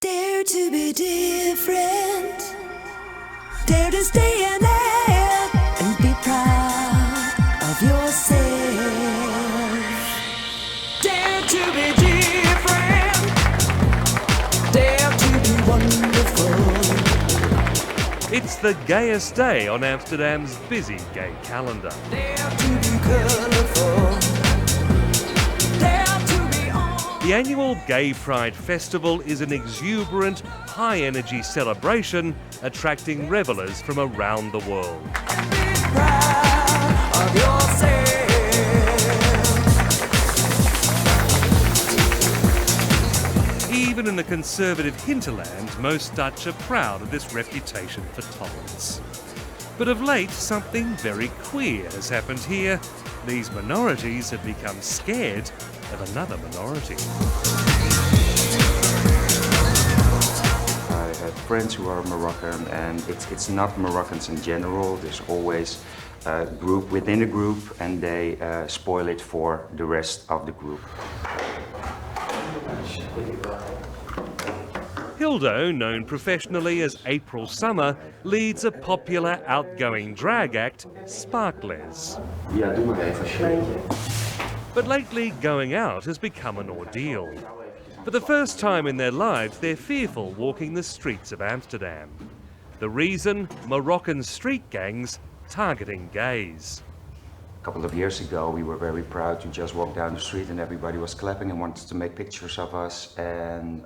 Dare to be different. Dare to stay in it and be proud of yourself. Dare to be different. Dare to be wonderful. It's the gayest day on Amsterdam's busy gay calendar. Dare to be colorful. The annual Gay Pride Festival is an exuberant, high-energy celebration attracting revellers from around the world. Be proud of yourself. Even in the conservative hinterland, most Dutch are proud of this reputation for tolerance. But of late, something very queer has happened here. These minorities have become scared of another minority. I have friends who are Moroccan, and it's not Moroccans in general. There's always a group within a group, and they spoil it for the rest of the group. Hildo, known professionally as April Summer, leads a popular outgoing drag act, Sparklers. Ja, doe maar even alsjeblieft. But lately, going out has become an ordeal. For the first time in their lives, they're fearful walking the streets of Amsterdam. The reason? Moroccan street gangs targeting gays. A couple of years ago, we were very proud to just walk down the street and everybody was clapping and wanted to make pictures of us. And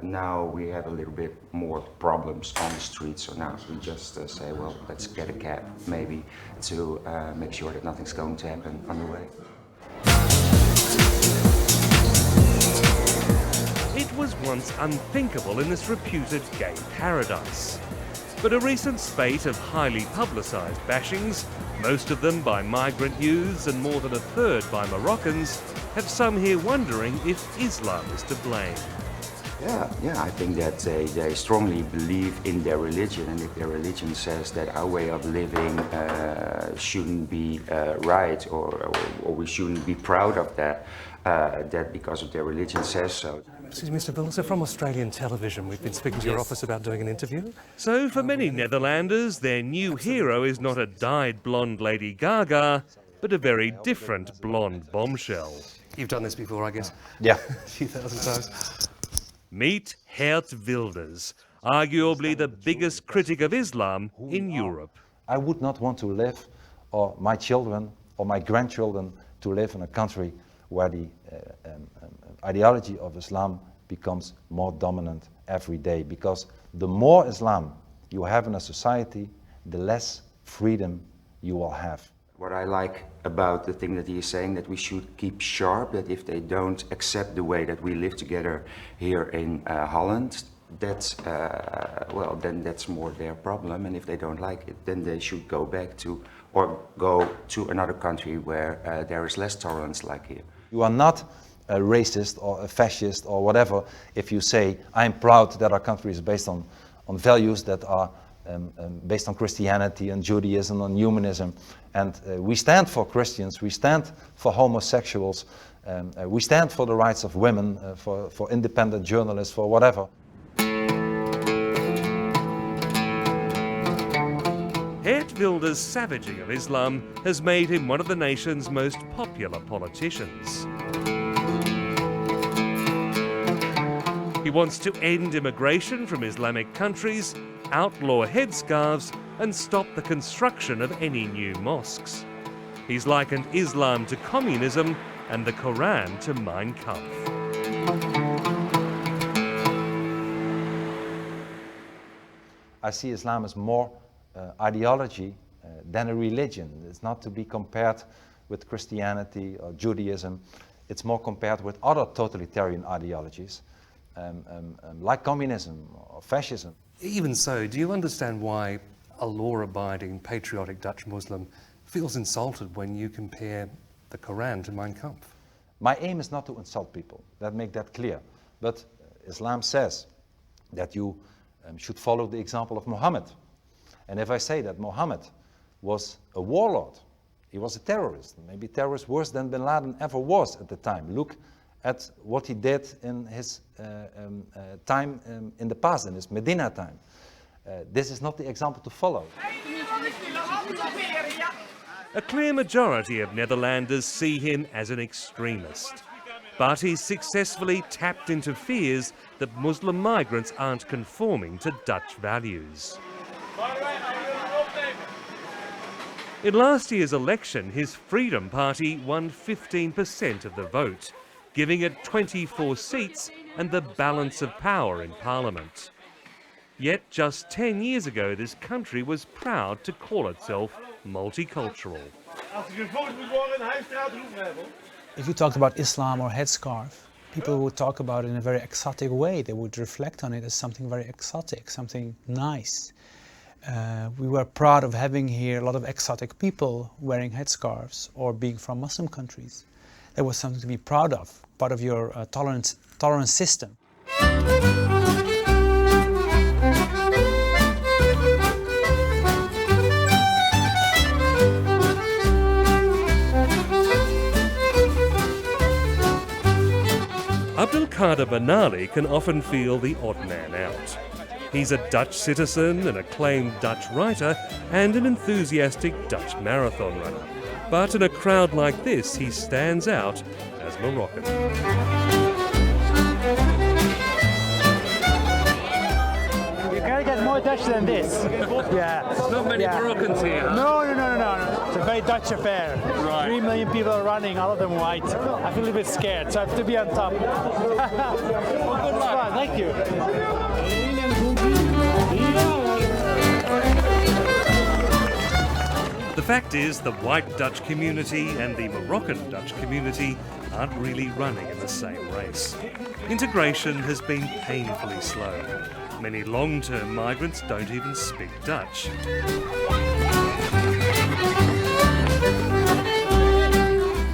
now we have a little bit more problems on the street. So now we just say, well, let's get a cab, maybe, to make sure that nothing's going to happen on the way. It was once unthinkable in this reputed gay paradise. But a recent spate of highly publicised bashings, most of them by migrant youths and more than a third by Moroccans, have some here wondering if Islam is to blame. Yeah, I think that they strongly believe in their religion, and if their religion says that our way of living shouldn't be right, or we shouldn't be proud of that, that because of their religion says so. Excuse me, Mr. Wilders, from Australian television. We've been speaking to your office about doing an interview. So for many Netherlanders, their new hero is not a dyed blonde Lady Gaga, but a very different blonde bombshell. You've done this before, I guess. Yeah. A few thousand times. Meet Geert Wilders, arguably the biggest critic of Islam in Europe. I would not want to live, or my children, or my grandchildren, to live in a country where the ideology of Islam becomes more dominant every day. Because the more Islam you have in a society, the less freedom you will have. What I like about the thing that he is saying, that we should keep sharp, that if they don't accept the way that we live together here in Holland, that's, well, then that's more their problem. And if they don't like it, then they should go back to, or go to another country where there is less tolerance like here. You are not a racist or a fascist or whatever if you say, I'm proud that our country is based on values that are based on Christianity and Judaism and humanism. And we stand for Christians, we stand for homosexuals, we stand for the rights of women, for independent journalists, for whatever. Geert Wilders' savaging of Islam has made him one of the nation's most popular politicians. He wants to end immigration from Islamic countries, outlaw headscarves, and stop the construction of any new mosques. He's likened Islam to communism and the Quran to Mein Kampf. I see Islam as more ideology than a religion. It's not to be compared with Christianity or Judaism. It's more compared with other totalitarian ideologies, like communism or fascism. Even so, do you understand why a law-abiding, patriotic Dutch Muslim feels insulted when you compare the Quran to Mein Kampf? My aim is not to insult people, make that clear. But Islam says that you should follow the example of Muhammad. And if I say that Muhammad was a warlord, he was a terrorist, maybe terrorist worse than bin Laden ever was at the time. Look at what he did in his time in the past, in his Medina time. This is not the example to follow. A clear majority of Netherlanders see him as an extremist. But he's successfully tapped into fears that Muslim migrants aren't conforming to Dutch values. In last year's election, his Freedom Party won 15% of the vote, giving it 24 seats and the balance of power in Parliament. Yet just 10 years ago, this country was proud to call itself multicultural. If you talked about Islam or headscarf, people would talk about it in a very exotic way. They would reflect on it as something very exotic, something nice. We were proud of having here a lot of exotic people wearing headscarves or being from Muslim countries. That was something to be proud of, part of your tolerance system. Abdelkader Benali can often feel the odd man out. He's a Dutch citizen, an acclaimed Dutch writer, and an enthusiastic Dutch marathon runner. But in a crowd like this, he stands out as Moroccan. You can't get more Dutch than this. Yeah. There's not many Moroccans here. Huh? No. It's a very Dutch affair. Right. 3 million people are running, all of them white. I feel a bit scared, so I have to be on top. Well, good luck. Thank you. The fact is, the white Dutch community and the Moroccan Dutch community aren't really running in the same race. Integration has been painfully slow. Many long-term migrants don't even speak Dutch.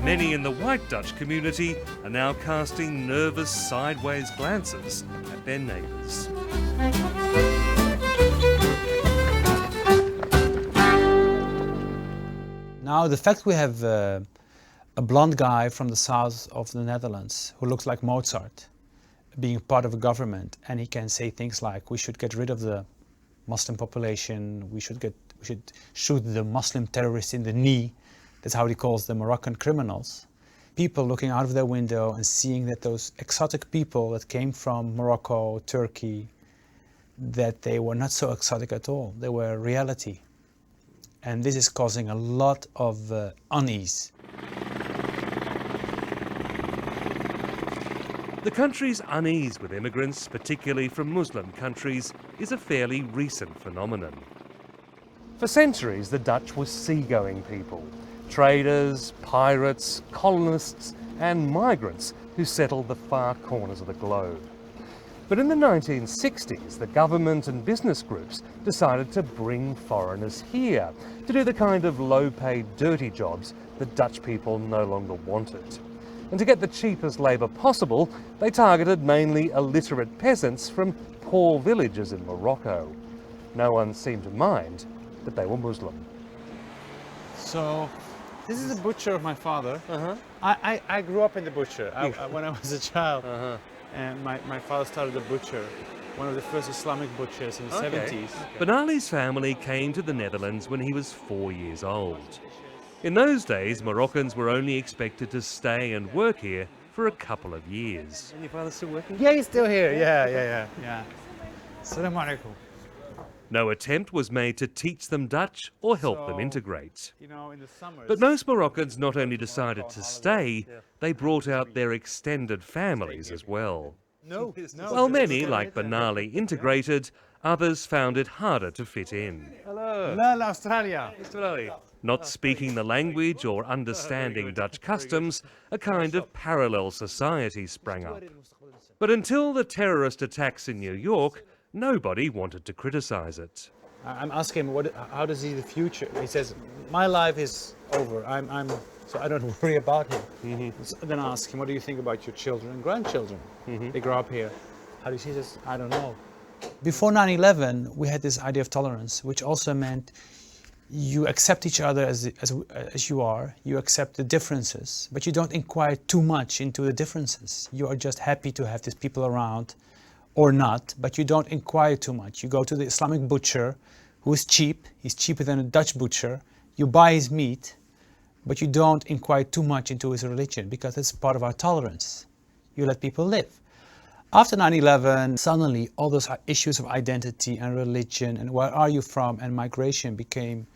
Many in the white Dutch community are now casting nervous sideways glances at their neighbours. Now, the fact we have a blonde guy from the south of the Netherlands who looks like Mozart being part of a government, and he can say things like, we should get rid of the Muslim population, we should shoot the Muslim terrorists in the knee. That's how he calls the Moroccan criminals. People looking out of their window and seeing that those exotic people that came from Morocco, Turkey, that they were not so exotic at all. They were reality. And this is causing a lot of unease. The country's unease with immigrants, particularly from Muslim countries, is a fairly recent phenomenon. For centuries, the Dutch were seagoing people. Traders, pirates, colonists and migrants who settled the far corners of the globe. But in the 1960s, the government and business groups decided to bring foreigners here to do the kind of low-paid, dirty jobs that Dutch people no longer wanted. And to get the cheapest labour possible, they targeted mainly illiterate peasants from poor villages in Morocco. No one seemed to mind that they were Muslim. So, this is the butcher of my father. I grew up in the butcher when I was a child. And my father started a butcher, one of the first Islamic butchers in the 70s. Benali's family came to the Netherlands when he was 4 years old. In those days, Moroccans were only expected to stay and work here for a couple of years. And your father still working? Yeah, he's still here. Yeah. Assalamu alaikum. No attempt was made to teach them Dutch or help them integrate. You know, in the summers. But most Moroccans not only decided to stay, they brought out their extended families as well. No. While many, like Benali, integrated, others found it harder to fit in. Hello, Australia. Not speaking the language or understanding Dutch customs, a kind of parallel society sprang up. But until the terrorist attacks in New York, nobody wanted to criticize it. I'm asking him, how does he see the future? He says, my life is over. So I don't worry about him. So then I ask him, what do you think about your children and grandchildren? They grow up here. How do you see this? I don't know. Before 9/11, we had this idea of tolerance, which also meant you accept each other as you are, you accept the differences, but you don't inquire too much into the differences. You are just happy to have these people around or not, but you don't inquire too much. You go to the Islamic butcher, who is cheap, he's cheaper than a Dutch butcher, you buy his meat, but you don't inquire too much into his religion because it's part of our tolerance. You let people live. After 9/11, suddenly all those issues of identity and religion and where are you from and migration became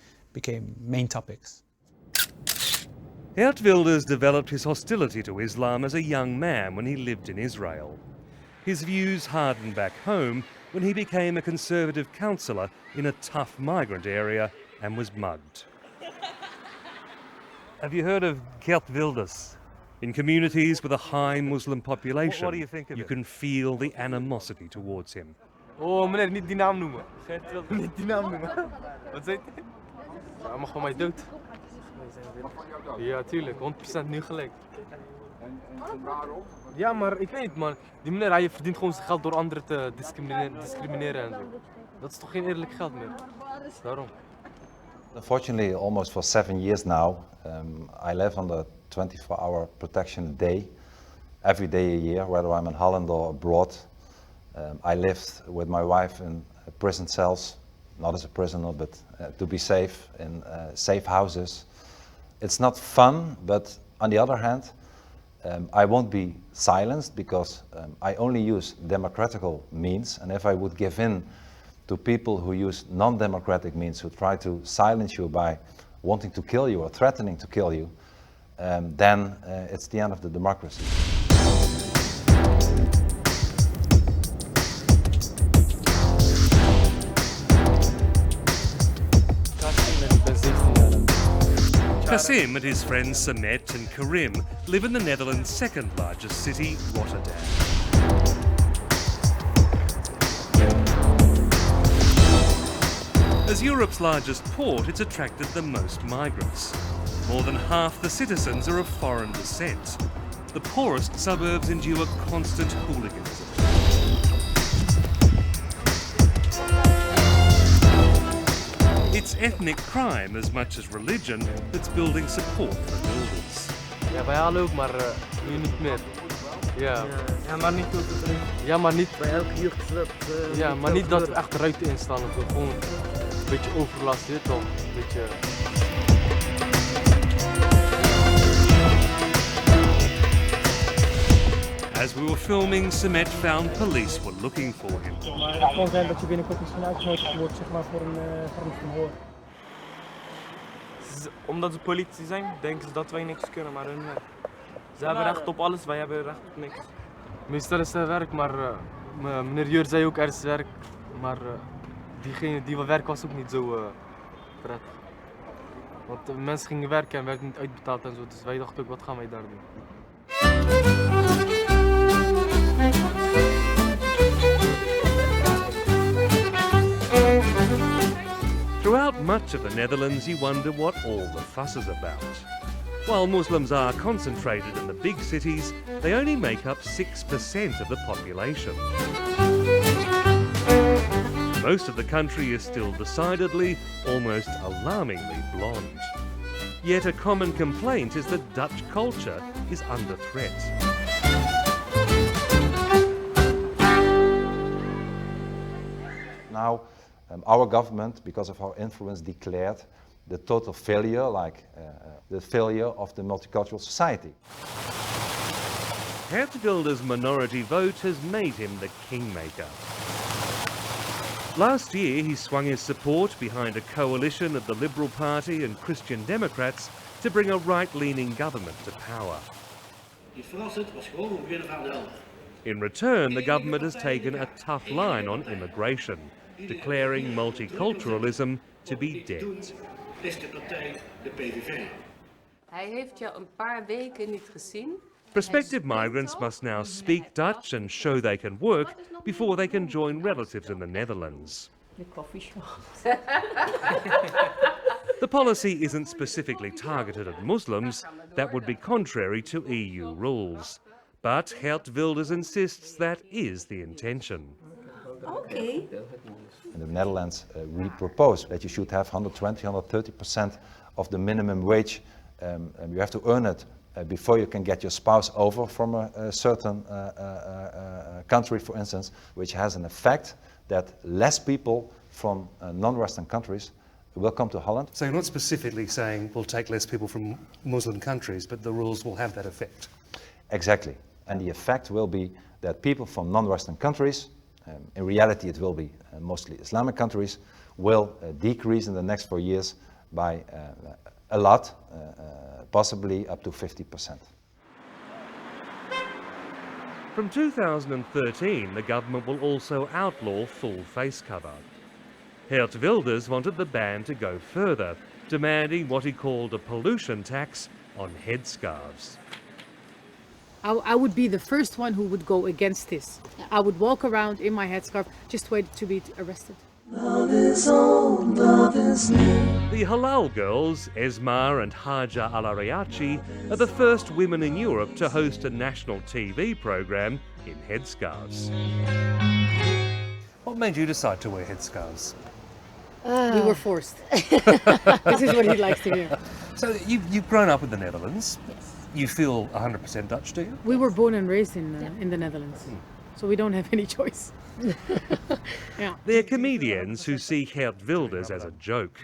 main topics. Geert Wilders developed his hostility to Islam as a young man when he lived in Israel. His views hardened back home when he became a conservative councillor in a tough migrant area and was mugged. Have you heard of Geert Wilders? In communities with a high Muslim population, what do you think of you can feel the animosity towards him. Oh meneer, niet die naam noemen. Niet die naam noemen. Wat zei hij? Hij mag van mij dood. Ja, tuurlijk. 100% nu gelijk. En waarom? Ja, maar ik weet niet, man. Die meneer, hij verdient gewoon zijn geld door anderen te discrimineren en zo. Dat is toch geen eerlijk geld meer. Daarom. Unfortunately, almost for 7 years now, I live under 24-hour protection a day, every day a year, whether I'm in Holland or abroad. I lived with my wife in prison cells, not as a prisoner, but to be safe in safe houses. It's not fun, but on the other hand, I won't be silenced because I only use democratical means, and if I would give in to people who use non-democratic means, who try to silence you by wanting to kill you or threatening to kill you, then it's the end of the democracy. Kasim and his friends Samet and Karim live in the Netherlands' second largest city, Rotterdam. As Europe's largest port, it's attracted the most migrants. More than half the citizens are of foreign descent. The poorest suburbs endure constant hooliganism. It's ethnic crime as much as religion that's building support for Wilders. Ja, wij halen ook, maar nu niet meer. Ja. Ja, maar niet tot het erin. Ja, maar niet bij elke jeugdclub. Ja, maar niet dat we echt ruiten instaan of gewoon een beetje overlast, weet toch? Een beetje. As we were filming, Samet found police were looking for him. Het kan zijn dat je binnenkort misschien uitgenodigd wordt, zeg maar, voor een verhoor. Omdat ze politie zijn, denken ze dat wij niks kunnen, maar hun ze hebben recht op alles, wij hebben recht op niks. Meestal is het werk, maar meneer Jörg zei ook er is werk, maar diegene die werk was ook niet zo prettig. Want de mensen gingen werken en werd niet uitbetaald en zo, dus wij dachten ook wat gaan wij daar doen. Throughout much of the Netherlands, you wonder what all the fuss is about. While Muslims are concentrated in the big cities, they only make up 6% of the population. Most of the country is still decidedly, almost alarmingly blonde. Yet a common complaint is that Dutch culture is under threat. Now, our government, because of our influence, declared the total failure, the failure of the multicultural society. Geert Wilders' minority vote has made him the kingmaker. Last year, he swung his support behind a coalition of the Liberal Party and Christian Democrats to bring a right-leaning government to power. In return, the government has taken a tough line on immigration, declaring multiculturalism to be dead. Hij heeft jou een paar weken niet gezien. Prospective migrants must now speak Dutch and show they can work before they can join relatives in the Netherlands. The coffee shop. The policy isn't specifically targeted at Muslims. That would be contrary to EU rules. But Geert Wilders insists that is the intention. Okay. In the Netherlands, we propose that you should have 120, 130% of the minimum wage. You have to earn it before you can get your spouse over from a certain country, for instance, which has an effect that less people from non-Western countries will come to Holland. So you're not specifically saying we'll take less people from Muslim countries, but the rules will have that effect. Exactly. And the effect will be that people from non-Western countries, in reality it will be mostly Islamic countries, will decrease in the next 4 years by a lot, possibly up to 50%. From 2013, the government will also outlaw full face cover. Geert Wilders wanted the ban to go further, demanding what he called a pollution tax on headscarves. I would be the first one who would go against this. I would walk around in my headscarf, just wait to be arrested. Love is old, love is new. The Halal girls, Esma and Haja Al-Ariachi, are the first women in Europe to host a national TV program in headscarves. What made you decide to wear headscarves? We were forced. This is what he likes to hear. So you've grown up in the Netherlands. Yes. You feel 100% Dutch, do you? We were born and raised in the Netherlands, so we don't have any choice. Yeah. They're comedians who see Geert Wilders as a joke,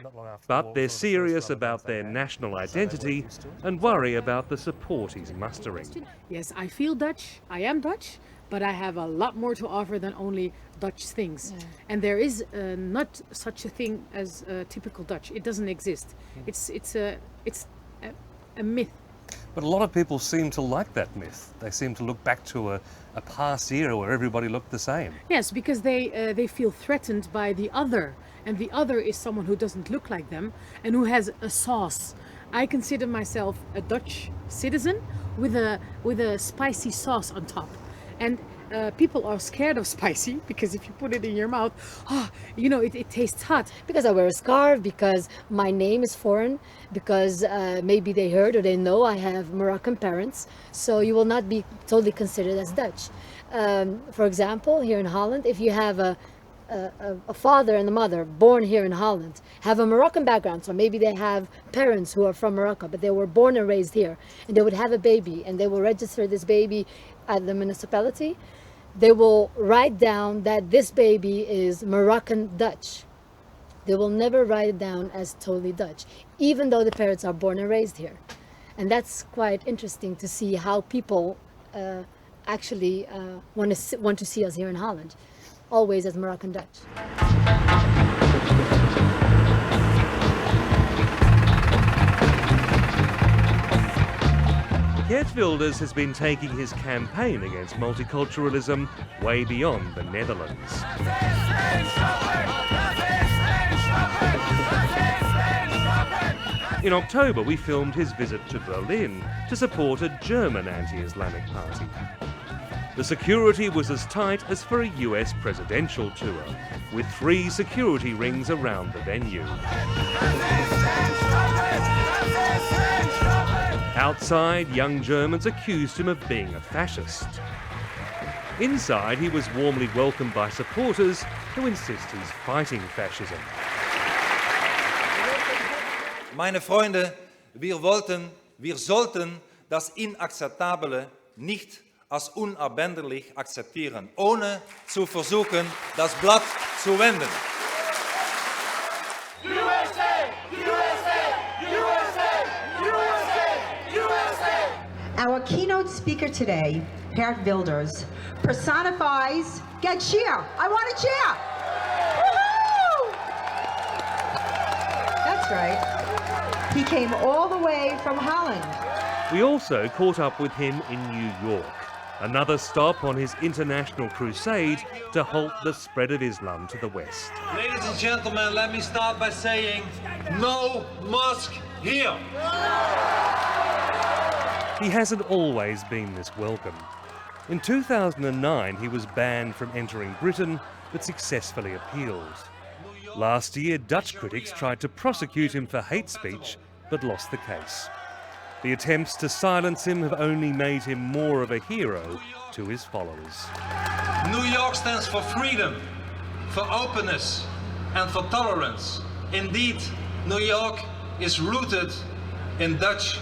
but they're serious about their national identity and worry about the support he's mustering. Yes, I feel Dutch, I am Dutch, but I have a lot more to offer than only Dutch things. Yeah. And there is not such a thing as typical Dutch. It doesn't exist. It's a myth. But a lot of people seem to like that myth. They seem to look back to a past era where everybody looked the same. Yes, because they feel threatened by the other. And the other is someone who doesn't look like them and who has a sauce. I consider myself a Dutch citizen with a spicy sauce on top. And people are scared of spicy because if you put it in your mouth, it tastes hot. Because I wear a scarf, because my name is foreign, because maybe they heard or they know I have Moroccan parents, so you will not be totally considered as Dutch. For example, here in Holland, if you have a father and a mother born here in Holland, have a Moroccan background, so maybe they have parents who are from Morocco, but they were born and raised here, and they would have a baby, and they will register this baby at the municipality, they will write down that this baby is Moroccan Dutch. They will never write it down as totally Dutch, even though the parents are born and raised here. And that's quite interesting to see how people actually want to see us here in Holland, always as Moroccan Dutch. Geert Wilders has been taking his campaign against multiculturalism way beyond the Netherlands. In October, we filmed his visit to Berlin to support a German anti-Islamic party. The security was as tight as for a US presidential tour, with 3 security rings around the venue. Outside, young Germans accused him of being a fascist. Inside, he was warmly welcomed by supporters who insist he's fighting fascism. Meine Freunde, wir sollten das Inakzeptable nicht als unabänderlich akzeptieren, ohne zu versuchen, das Blatt zu wenden. Our keynote speaker today, Geert Wilders, personifies, get cheer, I want a cheer! Woohoo! That's right, he came all the way from Holland. We also caught up with him in New York, another stop on his international crusade to halt the spread of Islam to the West. Ladies and gentlemen, let me start by saying, no mosque here! He hasn't always been this welcome. In 2009, he was banned from entering Britain, but successfully appealed. Last year, Dutch critics tried to prosecute him for hate speech, but lost the case. The attempts to silence him have only made him more of a hero to his followers. New York stands for freedom, for openness and for tolerance. Indeed, New York is rooted in Dutch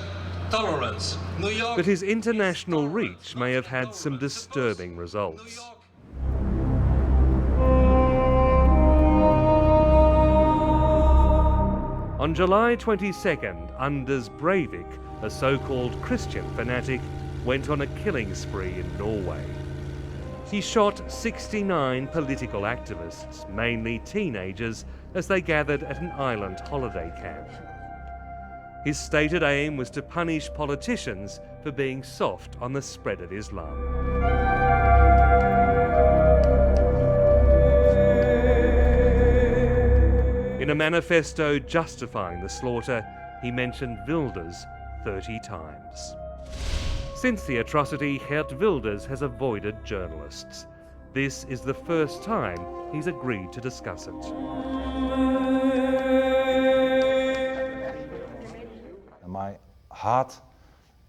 tolerance. New York. But his international reach may have had some disturbing results. On July 22nd, Anders Breivik, a so-called Christian fanatic, went on a killing spree in Norway. He shot 69 political activists, mainly teenagers, as they gathered at an island holiday camp. His stated aim was to punish politicians for being soft on the spread of Islam. In a manifesto justifying the slaughter, he mentioned Wilders 30 times. Since the atrocity, Geert Wilders has avoided journalists. This is the first time he's agreed to discuss it. My heart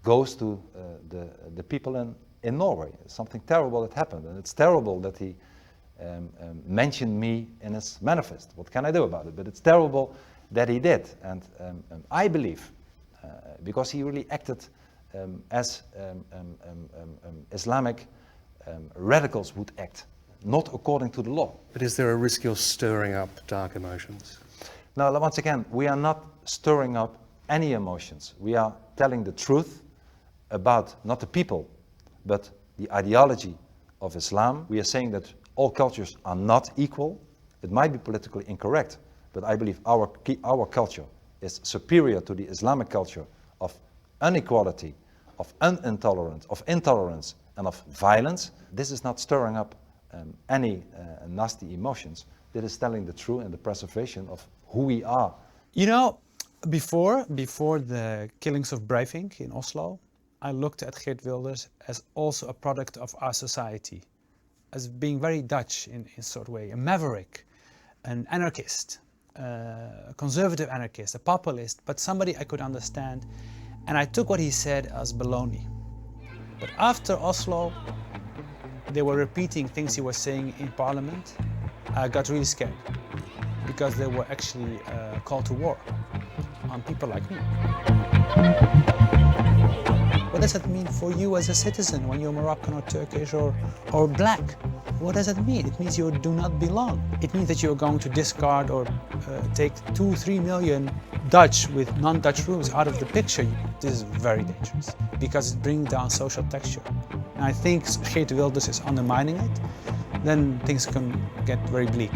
goes to the people in Norway. Something terrible that happened, and it's terrible that he mentioned me in his manifest. What can I do about it? But it's terrible that he did, and I believe, because he really acted as Islamic radicals would act, not according to the law. But is there a risk you're stirring up dark emotions? Now, once again, we are not stirring up any emotions. We are telling the truth about not the people, but the ideology of Islam. We are saying that all cultures are not equal. It might be politically incorrect, but I believe our culture is superior to the Islamic culture of inequality, of intolerance, and of violence. This is not stirring up any nasty emotions. This is telling the truth and the preservation of who we are. You know, before the killings of Breivik in Oslo, I looked at Geert Wilders as also a product of our society, as being very Dutch in sort of way, a maverick, an anarchist, a conservative anarchist, a populist, but somebody I could understand. And I took what he said as baloney. But after Oslo, they were repeating things he was saying in parliament. I got really scared because they were actually a call to war on people like me. What does that mean for you as a citizen when you're Moroccan or Turkish or black? What does that mean? It means you do not belong. It means that you're going to discard or take 2-3 million Dutch with non-Dutch rooms out of the picture. This is very dangerous because it brings down social texture. And I think Geert Wilders is undermining it. Then things can get very bleak.